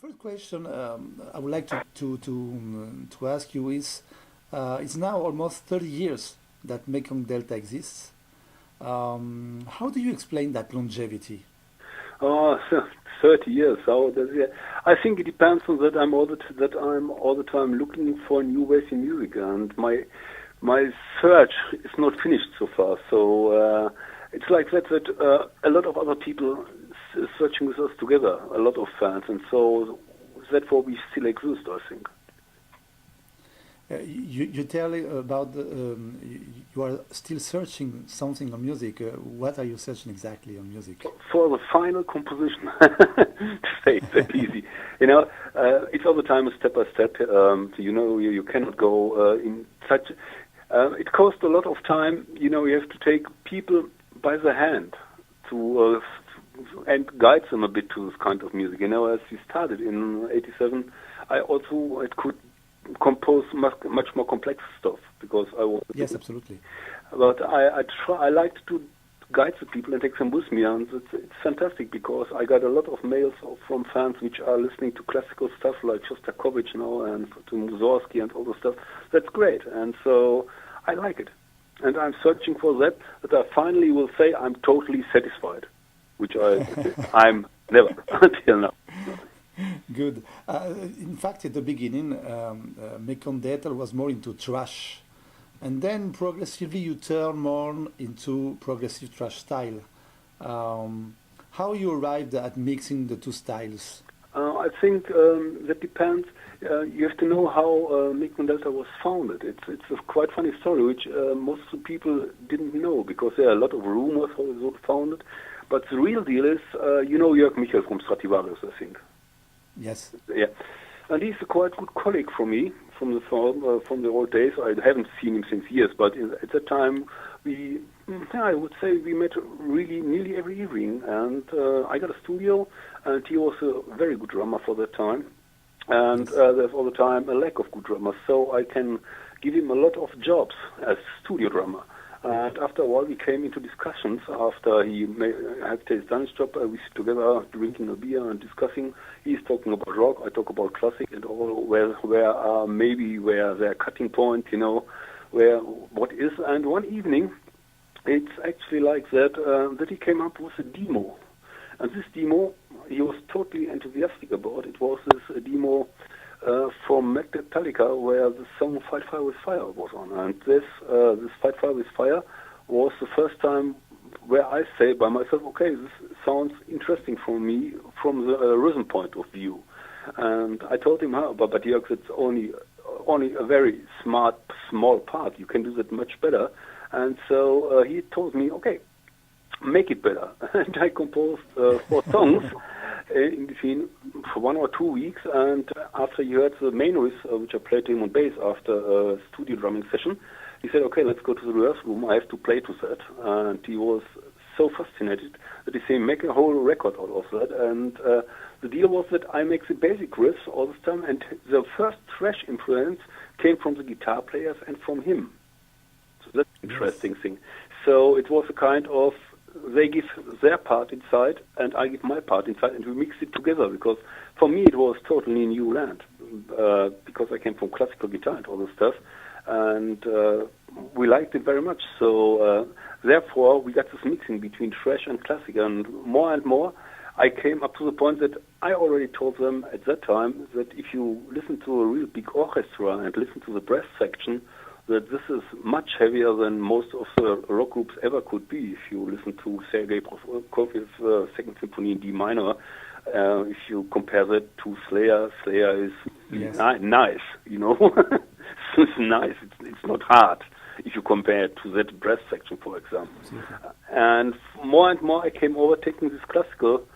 first question I would like to ask you is, it's now almost 30 years that Mekong Delta exists. How do you explain that longevity? Oh, 30 years. So I think it depends on that I'm all the time looking for new ways in music, and my search is not finished so far. So it's like that a lot of other people searching with us together, a lot of fans, and so therefore we still exist, I think. You tell about you are still searching something on music. What are you searching exactly on music? For the final composition, to say it that easy, it's all the time a step by step. You cannot go in such. It costs a lot of time. You have to take people by the hand to and guide them a bit to this kind of music. As we started in '87, I could compose much more complex stuff because I was. Yes, absolutely. But I like to guide the people and take them with me, and it's fantastic because I got a lot of mails from fans which are listening to classical stuff like Shostakovich and to Mussorgsky and all the stuff. That's great, and so I like it, and I'm searching for that I finally will say I'm totally satisfied, which I'm never until now. Good. In fact, at the beginning, Mekong Delta was more into thrash, and then progressively you turn more into progressive thrash style. How you arrived at mixing the two styles? I think that depends. You have to know how Mekong Delta was founded. It's a quite funny story, which most of the people didn't know because there are a lot of rumors how it was founded. But the real deal is, Jörg Michael from Stradivarius, I think. Yes. Yeah, and he's a quite good colleague for me from the old days. I haven't seen him since years, but at that time I would say we met really nearly every evening. And I got a studio, and he was a very good drummer for that time. And there's all the time a lack of good drummers, so I can give him a lot of jobs as studio drummer. And after a while, we came into discussions. After he had done his job, we sit together drinking a beer and discussing. He's talking about rock, I talk about classic, and all where their cutting point, where what is. And one evening, it's actually like that he came up with a demo. And this demo, he was totally enthusiastic about. It was this demo from Metallica, where the song "Fight Fire with Fire" was on, and this "Fight Fire with Fire" was the first time where I say by myself, "Okay, this sounds interesting for me from the rhythm point of view." And I told him, but Jörg, it's only a very small part. You can do that much better." And so he told me, "Okay, make it better." And I composed 4 songs. In between for 1 or 2 weeks, and after he heard the main riff, which I played to him on bass after a studio drumming session, he said, "Okay, let's go to the rehearsal room. I have to play to that." And he was so fascinated that he said, "Make a whole record out of that." And the deal was that I make the basic riffs all this time, and the first thrash influence came from the guitar players and from him. So that's an interesting thing. So it was a kind of they give their part inside, and I give my part inside, and we mix it together, because for me it was totally new land, because I came from classical guitar and all this stuff, and we liked it very much. So therefore we got this mixing between thrash and classic, and more I came up to the point that I already told them at that time that if you listen to a real big orchestra and listen to the brass section, that this is much heavier than most of the rock groups ever could be. If you listen to Sergei Prokofiev's Second Symphony in D minor, if you compare that to Slayer is nice, It's nice. It's not hard if you compare it to that brass section, for example. And more I came over taking this classical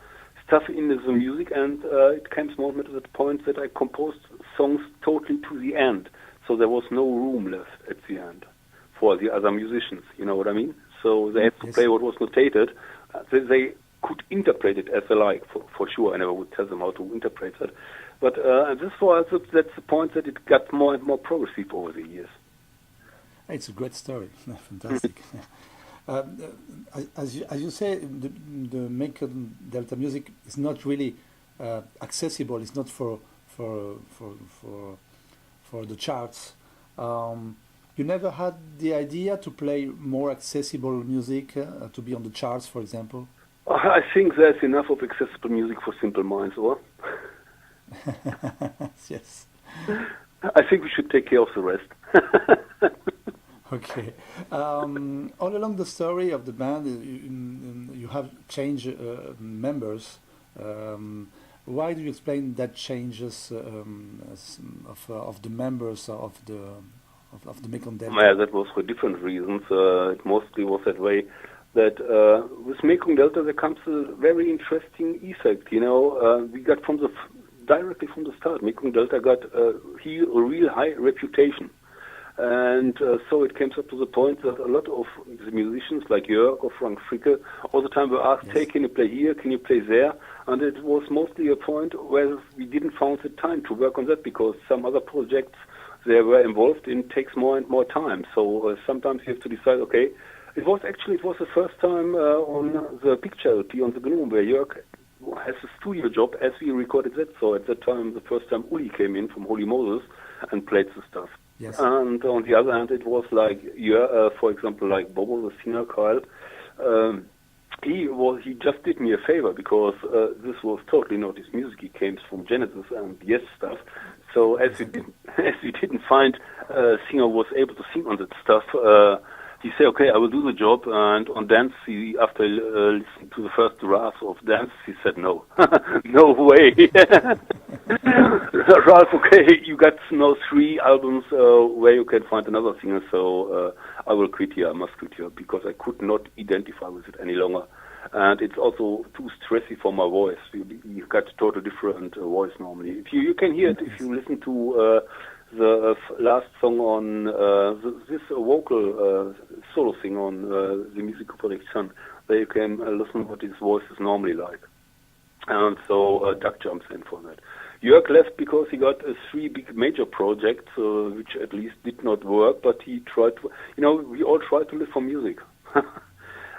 stuff into the music, and it came more to the point that I composed songs totally to the end. So there was no room left at the end for the other musicians, you know what I mean? So they had to play what was notated. They could interpret it as they like, for sure. I never would tell them how to interpret that. But that's the point that it got more and more progressive over the years. It's a great story. Fantastic. As you say, the Mekong Delta music is not really accessible. It's not for for for for the charts. You never had the idea to play more accessible music, to be on the charts, for example? I think there's enough of accessible music for simple minds, or? Yes. I think we should take care of the rest. Okay. All along the story of the band, you have changed members. Why do you explain that changes of the members of the Mekong Delta? Yeah, that was for different reasons. It mostly was that way. That with Mekong Delta there comes a very interesting effect. We got directly from the start. Mekong Delta got a real high reputation. And so it came up to the point that a lot of the musicians like Jörg or Frank Fricke all the time were asked, hey, can you play here, can you play there? And it was mostly a point where we didn't find the time to work on that because some other projects they were involved in takes more and more time. So sometimes you have to decide, okay, it was the first time on the picture LP on the GNOME where Jörg has a studio job as we recorded that. So at that time, the first time Uli came in from Holy Moses and played the stuff. Yes. And on the other hand, it was like, for example, like Bobo, the singer, Kyle, he just did me a favor because this was totally not his music. He came from Genesis and Yes stuff. So as we didn't find a singer was able to sing on that stuff, he said, okay, I will do the job. And on dance, after listening to the first drafts of dance, he said, no, no way. Ralph, okay, you got now 3 albums where you can find another singer, so I will quit here, I must quit here, because I could not identify with it any longer. And it's also too stressy for my voice. You've got a totally different voice normally. If you can hear it, if you listen to the last song on this vocal solo thing on the musical production, there you can listen what his voice is normally like. And so Doug jumps in for that. Jörg left because he got 3 big major projects, which at least did not work, but he tried to, we all try to live for music.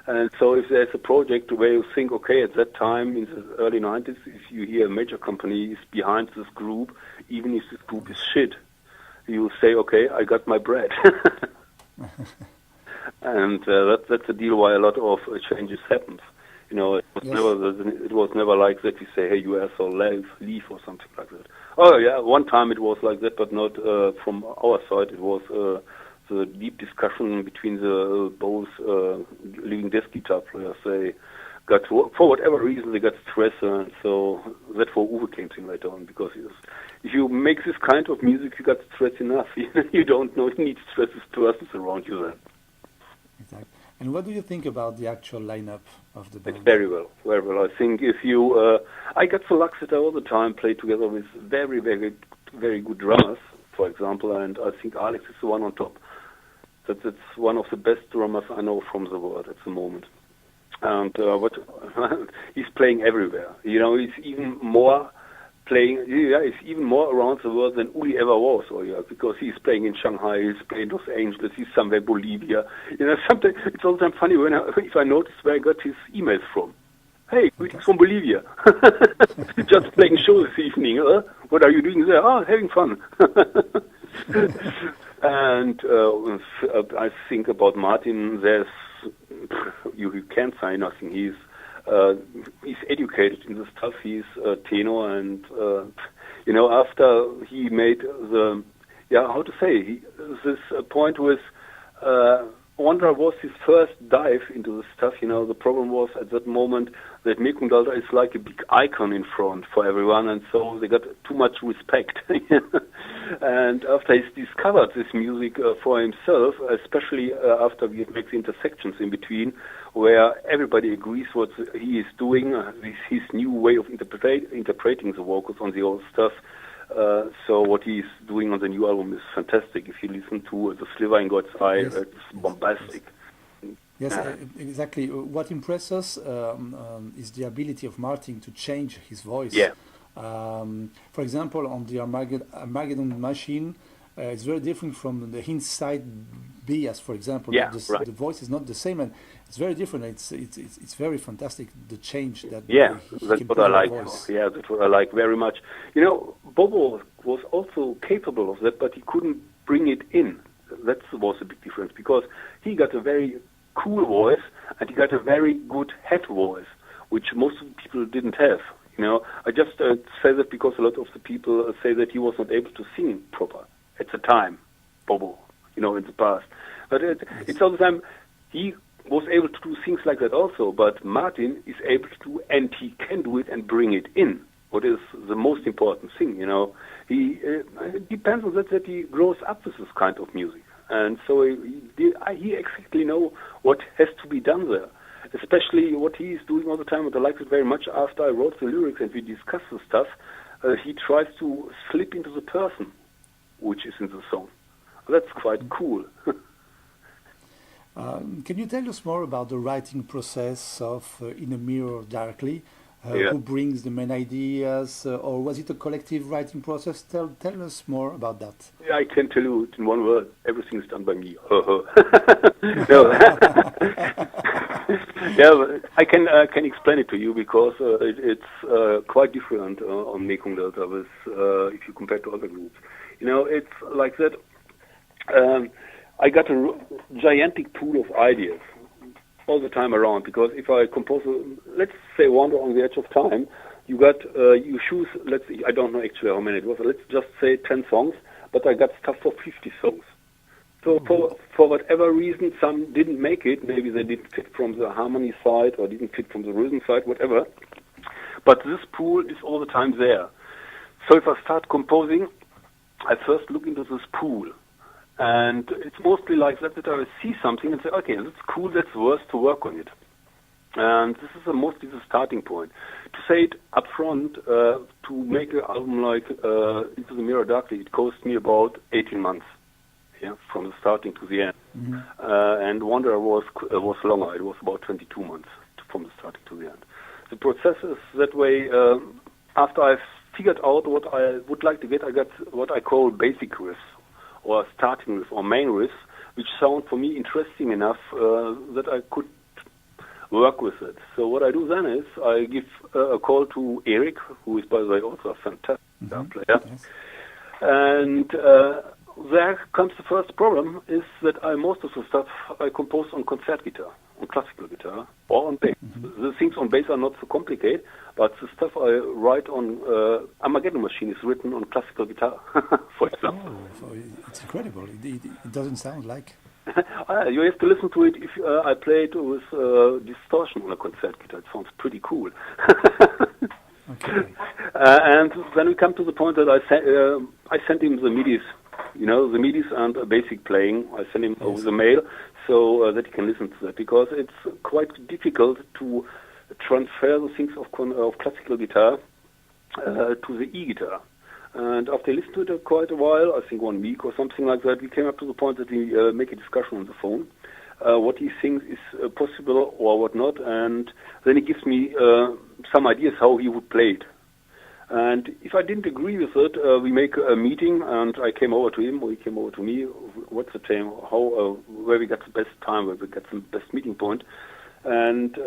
And so if there's a project where you think, okay, at that time in the early 90s, if you hear a major company is behind this group, even if this group is shit, you say, okay, I got my bread. And that's the deal why a lot of changes happens. It was never like that. We say, hey, you asshole, leave or something like that. Oh yeah, one time it was like that, but not from our side. It was the deep discussion between the both leading desk guitar players. They got for whatever reason they got stressed, and so that's where Uwe came in later on. Because if you make this kind of music, you got stress enough. You don't need stresses persons around you then. Exactly. And what do you think about the actual lineup of the band? It's very well, very well. I think if you, I got the luck that I all the time play together with very, very, very good drummers, for example, and I think Alex is the one on top. That's one of the best drummers I know from the world at the moment. And he's playing everywhere. He's even more he's even more around the world than Uli ever was, because he's playing in Shanghai, he's playing in Los Angeles, he's somewhere in Bolivia. Sometimes it's all the time funny if I notice where I got his emails from. Hey, greetings from Bolivia. Just playing show this evening. What are you doing there? Oh, having fun. And I think about Martin, you can't say nothing. He's educated in the stuff. He's a tenor, and after he made this point with Wonder was his first dive into the stuff. The problem was at that moment that Mekong Delta is like a big icon in front for everyone, and so they got too much respect. And after he's discovered this music for himself, especially after we make the intersections in between, where everybody agrees what he is doing, his new way of interpreting the vocals on the old stuff. So what he's doing on the new album is fantastic. If you listen to The Sliver in God's Eye, Yes. it's bombastic. Yes, exactly. What impresses us is the ability of Martin to change his voice. Yeah. For example, on the Armageddon Machine, It's very different from the inside B, as for example. Yeah, The, right. the voice is not the same, and it's very different. It's very fantastic, the change that Yeah, he that's can what put I in the like. voice. Yeah, that's what I like very much. You know, Bobo was also capable of that, but he couldn't bring it in. That was a big difference because he got a very cool voice and he got a very good head voice, which most of the people didn't have. You know, I just say that because a lot of the people say that he was not able to sing proper at the time, Bobo, you know, in the past. But it's all the time, he was able to do things like that also, but Martin is able to do, and he can do it and bring it in, what is the most important thing, you know. It depends on that he grows up with this kind of music. And so he exactly know what has to be done there. Especially what he is doing all the time, and I like it very much after I wrote the lyrics and we discussed the stuff, he tries to slip into the person which is in the song. That's quite cool. Can you tell us more about the writing process of In a Mirror Darkly? Yeah. Who brings the main ideas, or was it a collective writing process? Tell us more about that. Yeah, I can tell you in one word, everything is done by me. Yeah, but I can explain it to you because it's quite different on Mekong Delta with if you compare to other groups. You know, it's like that. I got a gigantic pool of ideas all the time around, because if I compose, let's say Wander on the Edge of Time, you choose, I don't know actually how many it was, let's just say 10 songs, but I got stuff for 50 songs. So for whatever reason, some didn't make it, maybe they didn't fit from the harmony side or didn't fit from the rhythm side, whatever, but this pool is all the time there. So if I start composing, I first look into this pool. And it's mostly like that I see something and say, okay, that's cool, that's worth to work on it. And this is mostly the starting point. To say it up front, to make an album like Into the Mirror Darkly, it cost me about 18 months, yeah, from the starting to the end. Mm-hmm. And Wanderer was longer. It was about 22 months from the starting to the end. The process is that way. After I've figured out what I would like to get, I got what I call basic riffs, or starting riff, or main riffs, which sound for me interesting enough that I could work with it. So what I do then is I give a call to Eric, who is, by the way, also a fantastic player. Yes. And there comes the first problem, is that most of the stuff I compose on concert guitar, on classical guitar, or on bass. Mm-hmm. The things on bass are not so complicated, but the stuff I write on Armageddon Machine is written on classical guitar, for example. Oh, it's incredible. It doesn't sound like. You have to listen to it. If I play it with distortion on a concert guitar, it sounds pretty cool. Okay. And then we come to the point that I sent him the midis, you know, the midis and basic playing. I send him over the mail so that he can listen to that, because it's quite difficult to transfer the things of classical guitar to the e-guitar. And after I listened to it quite a while, I think 1 week or something like that, we came up to the point that we make a discussion on the phone, what he thinks is possible or what not, and then he gives me some ideas how he would play it. And if I didn't agree with it, we make a meeting, and I came over to him, or he came over to me. What's the time? Where we got the best time, where we got the best meeting point. And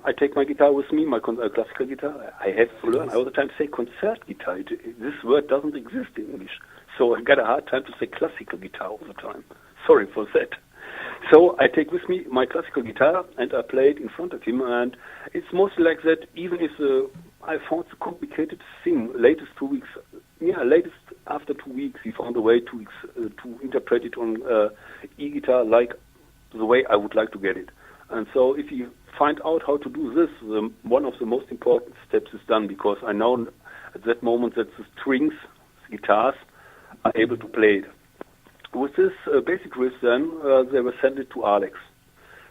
I take my guitar with me, my classical guitar. I have to learn. I all the time say concert guitar. This word doesn't exist in English. So I got a hard time to say classical guitar all the time. Sorry for that. So I take with me my classical guitar and I play it in front of him. And it's mostly like that, even if I found the complicated thing, latest after 2 weeks, he found a way to interpret it on e-guitar like the way I would like to get it. And so if you find out how to do this, one of the most important steps is done, because I know at that moment that the strings, the guitars, are able to play it. With this basic riff then, they were sent it to Alex.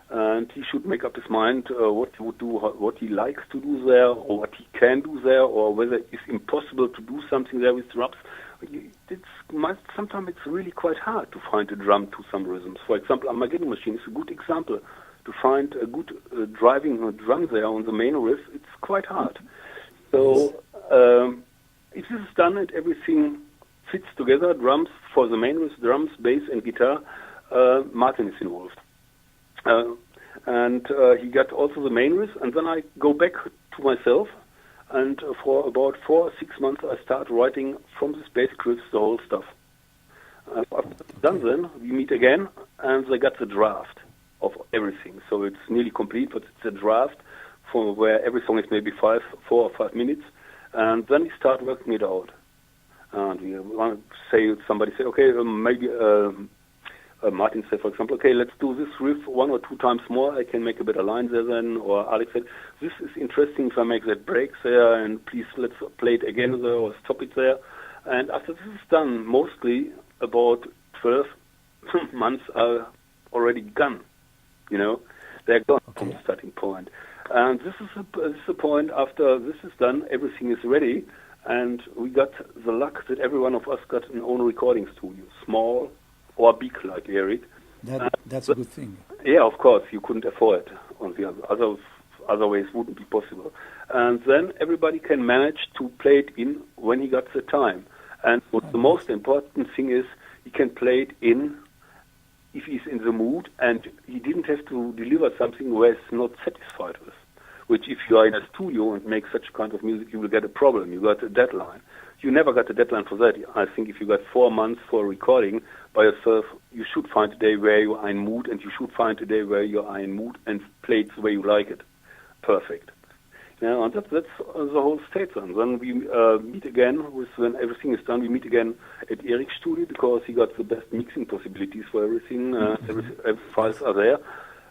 And he should make up his mind what he would do, what he likes to do there, or what he can do there, or whether it's impossible to do something there with drums. Sometimes it's really quite hard to find a drum to some rhythms. For example, Armageddon Machine is a good example. To find a good driving drum there on the main riff, it's quite hard. So if this is done and everything fits together, drums for the main riff, drums, bass, and guitar. Martin is involved. And he got also the main riff, and then I go back to myself, and for about 4 or 6 months I start writing from this basic riffs the whole stuff. After done then, we meet again, and they got the draft of everything. So it's nearly complete, but it's a draft for where every song is maybe 4 or 5 minutes, and then we start working it out. And we want to say, somebody say, okay, maybe Martin said, for example, okay, let's do this riff 1 or 2 times more. I can make a better line there then. Or Alex said, this is interesting if I make that break there, and please let's play it again there or stop it there. And after this is done, mostly about 12 months are already gone. You know, they're gone from the starting point. And this is a point after this is done, everything is ready. And we got the luck that every one of us got an own recording studio, small or big like Eric. That's a good thing. Yeah, of course, you couldn't afford it. On the other ways wouldn't be possible. And then everybody can manage to play it in when he got the time. And what the most important thing is, he can play it in if he's in the mood, and he didn't have to deliver something where he's not satisfied with. Which, if you are in a studio and make such kind of music, you will get a problem. You got a deadline. You never got a deadline for that. I think if you got 4 months for recording by yourself, you should find a day where you are in mood, and you should find a day where you are in mood and play it the way you like it. Perfect. Yeah, and that's the whole state. And then we meet again when everything is done. We meet again at Eric's studio because he got the best mixing possibilities for everything. Every files are there,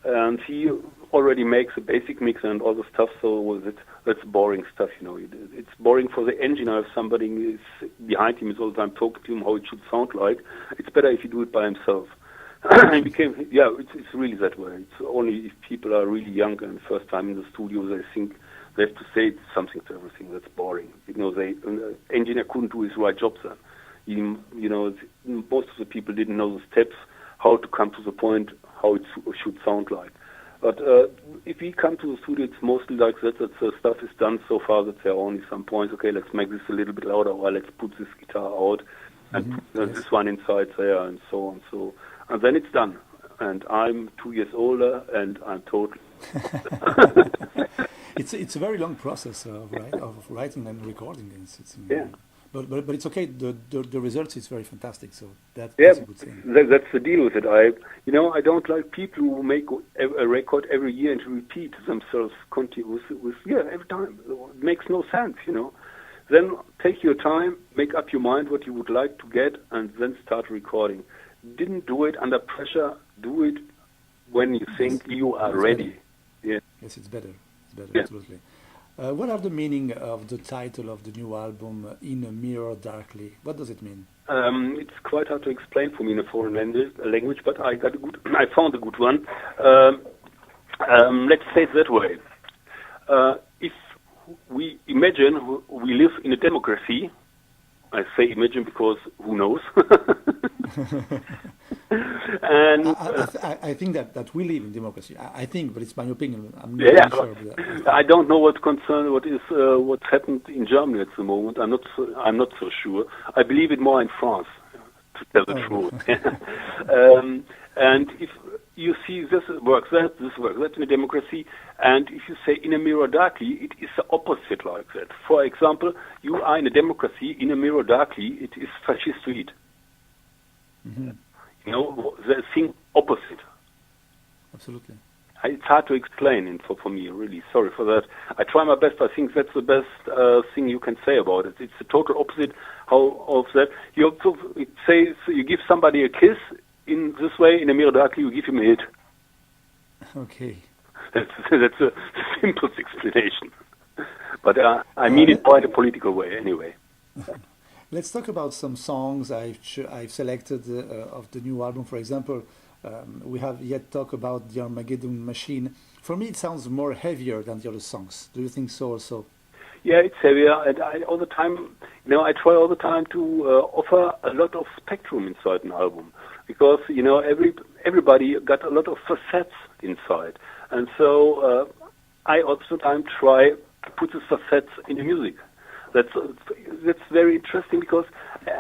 and he already makes a basic mix and all the stuff. So that's boring stuff, you know. It's boring for the engineer if somebody is behind him is all the time talking to him how it should sound like. It's better if you do it by himself. It's really that way. It's only if people are really young and first time in the studio, they think they have to say something to everything. That's boring. You know, the engineer couldn't do his right job then. Most of the people didn't know the steps, how to come to the point, how it should sound like. But if we come to the studio, it's mostly like that the stuff is done so far that there are only some points. Okay, let's make this a little bit louder, or let's put this guitar out and put this one inside there, and so on. And then it's done. And I'm 2 years older, and I'm totally... It's a very long process of writing and recording. But it's okay. The results is very fantastic. So that's a good thing. That's the deal with it. I don't like people who make a record every year and repeat themselves continuously every time. It makes no sense, you know. Then take your time, make up your mind what you would like to get, and then start recording. Didn't do it under pressure. Do it when you think you are ready. Yeah. Yes, it's better. Absolutely. What are the meaning of the title of the new album, In a Mirror Darkly? What does it mean? It's quite hard to explain for me in a foreign language, but I found a good one. Let's say it that way. If we imagine we live in a democracy, I say imagine because who knows? And I think that we live in democracy. I think, but it's my opinion. I'm not sure. I don't know what's happened in Germany at the moment. I'm not so sure. I believe it more in France, to tell the truth. And if you see this works, that's in a democracy. And if you say in a mirror darkly, it is the opposite like that. For example, you are in a democracy, in a mirror darkly, it is fascistoid. Mm-hmm. You know, the thing opposite. Offensive. It's hard to explain for me, really. Sorry for that. I try my best. I think that's the best thing you can say about it. It's the total opposite of that. It says you give somebody a kiss in this way, in a mirror darkly, you give him a hit. Okay. That's a simplest explanation. But I mean it quite a political way, anyway. Let's talk about some songs I've selected of the new album. For example, we have yet talked about the Armageddon Machine. For me, it sounds more heavier than the other songs. Do you think so also? Yeah, it's heavier, and I try all the time to offer a lot of spectrum inside an album, because everybody got a lot of facets inside, and so I also try to put the facets in the music. That's very interesting because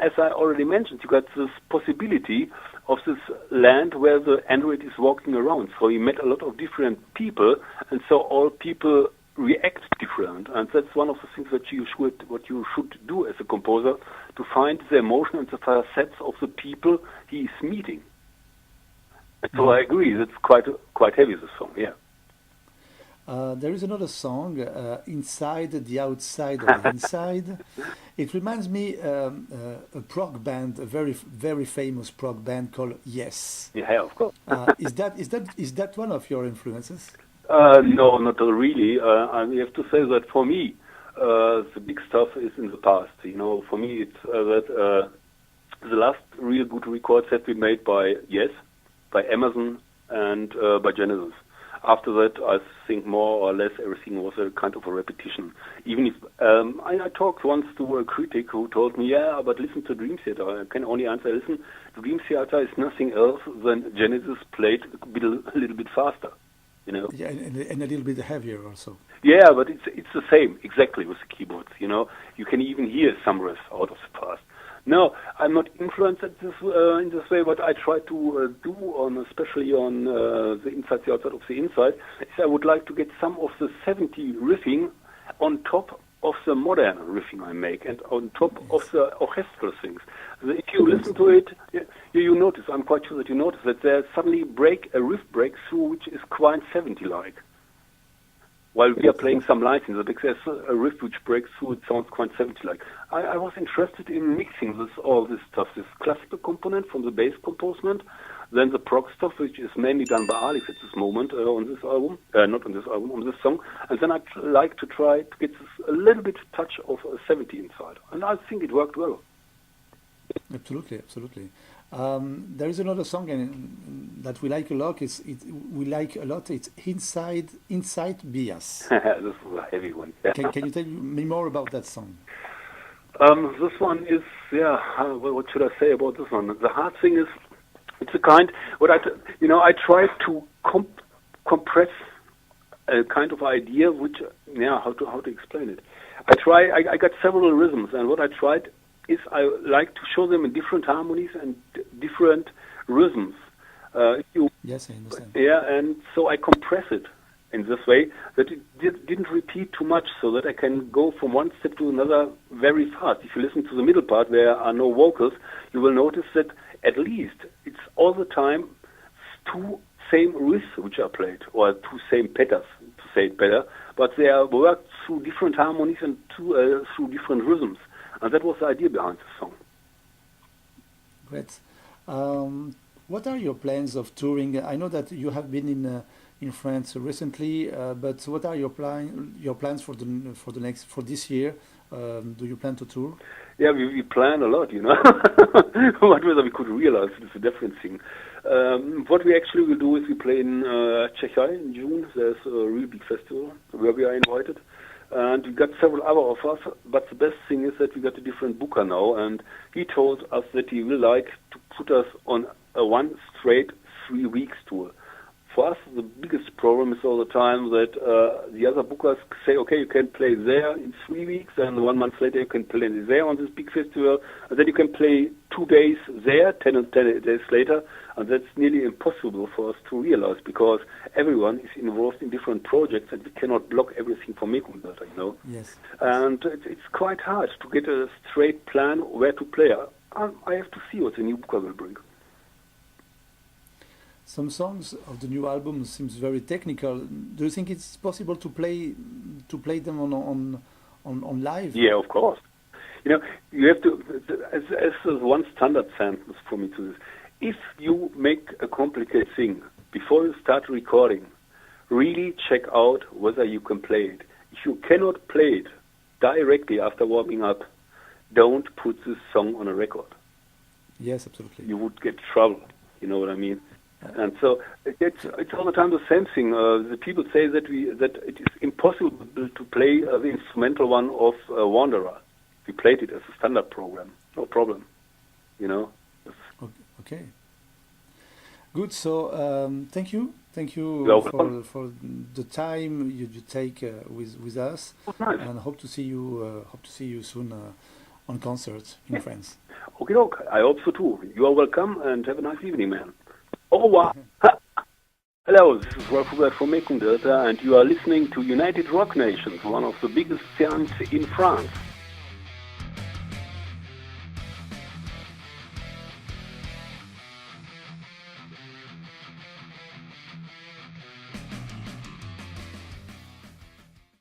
as I already mentioned, you got this possibility of this land where the android is walking around. So you met a lot of different people, and so all people react different. And that's one of the things that you should do as a composer, to find the emotion and the facets of the people he is meeting. And so I agree, that's quite heavy, the song, yeah. There is another song, Inside the Outside of the Inside. It reminds me a prog band, a very famous prog band called Yes. Yeah, of course. Is that one of your influences? No, not really. I have to say that for me, the big stuff is in the past. You know, for me, it's that the last real good records have been made by Yes, by Emerson, and by Genesis. After that, I think more or less everything was a kind of a repetition. Even if I talked once to a critic who told me, yeah, but listen to Dream Theater. I can only answer, listen, Dream Theater is nothing else than Genesis played a little bit faster. You know? Yeah, and a little bit heavier also. Yeah, but it's the same exactly with the keyboards. You know, you can even hear some riffs out of the past. No, I'm not influenced in this way. What I try to do, especially on the inside, the outside of the inside, is I would like to get some of the 70 riffing on top of the modern riffing I make, and on top of the orchestral things. If you listen to it, you notice. I'm quite sure that you notice that there suddenly a riff breakthrough, which is quite 70-like. While we are playing some lines in the back, there's a riff which breaks through. It sounds quite 70-like. I was interested in mixing all this stuff, this classical component from the bass component, then the prog stuff, which is mainly done by Alex at this moment on this album, not on this album, on this song, and then I'd like to try to get a little bit touch of 70 inside, and I think it worked well. Absolutely, absolutely. There is another song that we like a lot. It's Inside Bias. This is a heavy one. Yeah. Can you tell me more about that song? This one is, what should I say about this one? The hard thing is, it's a kind, I try to compress a kind of idea, which, how to explain it. I got several rhythms, and what I tried is I like to show them in different harmonies and different rhythms. Yes, I understand. Yeah, and so I compress it in this way that it didn't repeat too much, so that I can go from one step to another very fast. If you listen to the middle part where there are no vocals, you will notice that at least it's all the time two same riffs which are played, or two same patterns, to say it better, but they are worked through different harmonies and through different rhythms. And that was the idea behind the song. Great. What are your plans of touring? I know that you have been in France recently, but what are your plans for this year? Do you plan to tour? Yeah, we plan a lot, you know. What whether we could realize it is a different thing. What we actually will do is we play in Czechia in June. There's a real big festival where we are invited. And we got several other offers, but the best thing is that we got a different booker now, and he told us that he will like to put us on a one straight 3 weeks tour. For us, the biggest problem is all the time that the other bookers say, okay, you can play there in 3 weeks, and 1 month later you can play there on this big festival, and then you can play 2 days there, 10 days later, and that's nearly impossible for us to realize, because everyone is involved in different projects, and we cannot block everything for Mekong Delta, you know. Yes. And it's quite hard to get a straight plan where to play. I have to see what the new booker will bring. Some songs of the new album seems very technical. Do you think it's possible to play them on live? Yeah, of course. You know, you have to, as one standard sentence for me to this, if you make a complicated thing before you start recording, really check out whether you can play it. If you cannot play it directly after warming up, don't put this song on a record. Yes, absolutely. You would get trouble. You know what I mean? And so it's all the time the same thing. The people say that it is impossible to play the instrumental one of Wanderer. We played it as a standard program, no problem. You know. Okay. Good. So thank you for the time you take with us, nice. And hope to see you soon on concerts in France. Okay, doke. I hope so too. You are welcome and have a nice evening, man. Au revoir. Hello, this is Rolf Hubert from Mekong Delta, and you are listening to United Rock Nations, one of the biggest bands in France.